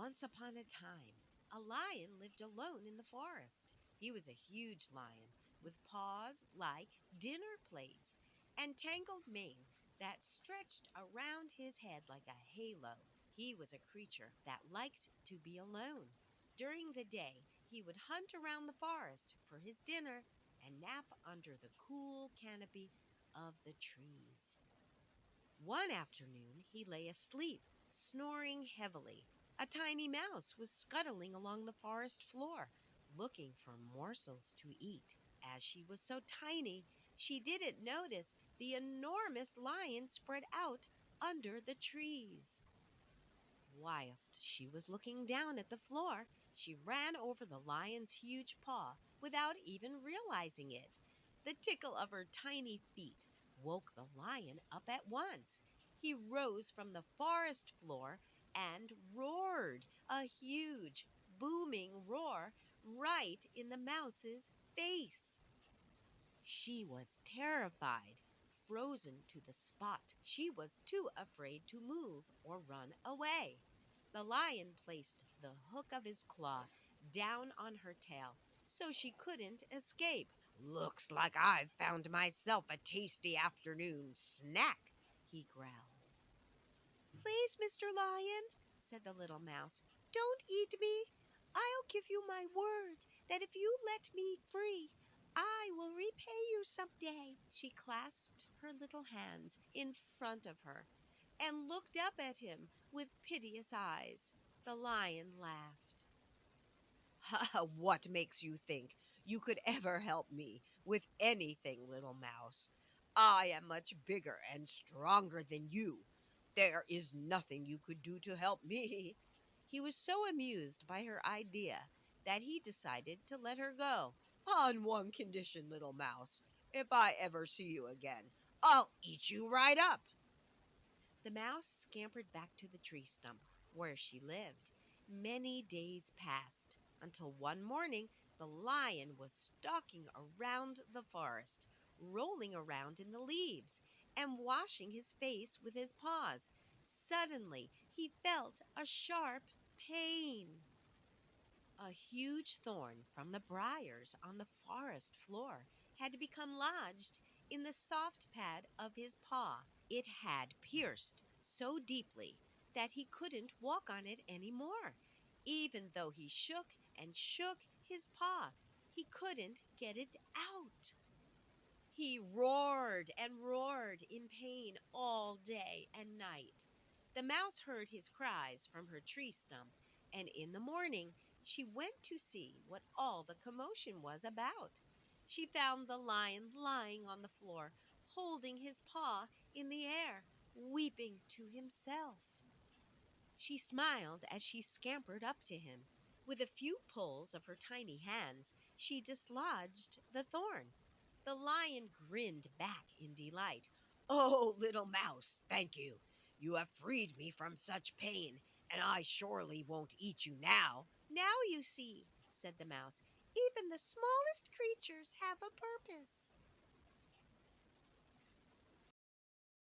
Once upon a time, a lion lived alone in the forest. He was a huge lion with paws like dinner plates and tangled mane that stretched around his head like a halo. He was a creature that liked to be alone. During the day, he would hunt around the forest for his dinner and nap under the cool canopy of the trees. One afternoon he lay asleep, snoring heavily. A tiny mouse was scuttling along the forest floor, looking for morsels to eat. As she was so tiny, she didn't notice the enormous lion spread out under the trees. Whilst she was looking down at the floor, she ran over the lion's huge paw without even realizing it. The tickle of her tiny feet woke the lion up at once. He rose from the forest floor and roared a huge, booming roar right in the mouse's face. She was terrified, frozen to the spot. She was too afraid to move or run away. The lion placed the hook of his claw down on her tail so she couldn't escape. "Looks like I've found myself a tasty afternoon snack," he growled. "Please, Mr. Lion," said the little mouse, "don't eat me. I'll give you my word that if you let me free, I will repay you some day." She clasped her little hands in front of her and looked up at him with piteous eyes. The lion laughed. "What makes you think you could ever help me with anything, little mouse? I am much bigger and stronger than you. There is nothing you could do to help me." He was so amused by her idea that he decided to let her go. "On one condition, little mouse. If I ever see you again, I'll eat you right up." The mouse scampered back to the tree stump where she lived. Many days passed until one morning the lion was stalking around the forest, rolling around in the leaves, and washing his face with his paws. Suddenly, he felt a sharp pain. A huge thorn from the briars on the forest floor had become lodged in the soft pad of his paw. It had pierced so deeply that he couldn't walk on it any more. Even though he shook and shook his paw, he couldn't get it out. He roared and roared in pain all day and night. The mouse heard his cries from her tree stump, and in the morning she went to see what all the commotion was about. She found the lion lying on the floor, holding his paw in the air, weeping to himself. She smiled as she scampered up to him. With a few pulls of her tiny hands, she dislodged the thorn. The lion grinned back in delight. "Oh, little mouse, thank you. You have freed me from such pain, and I surely won't eat you now." "Now you see," said the mouse, "even the smallest creatures have a purpose."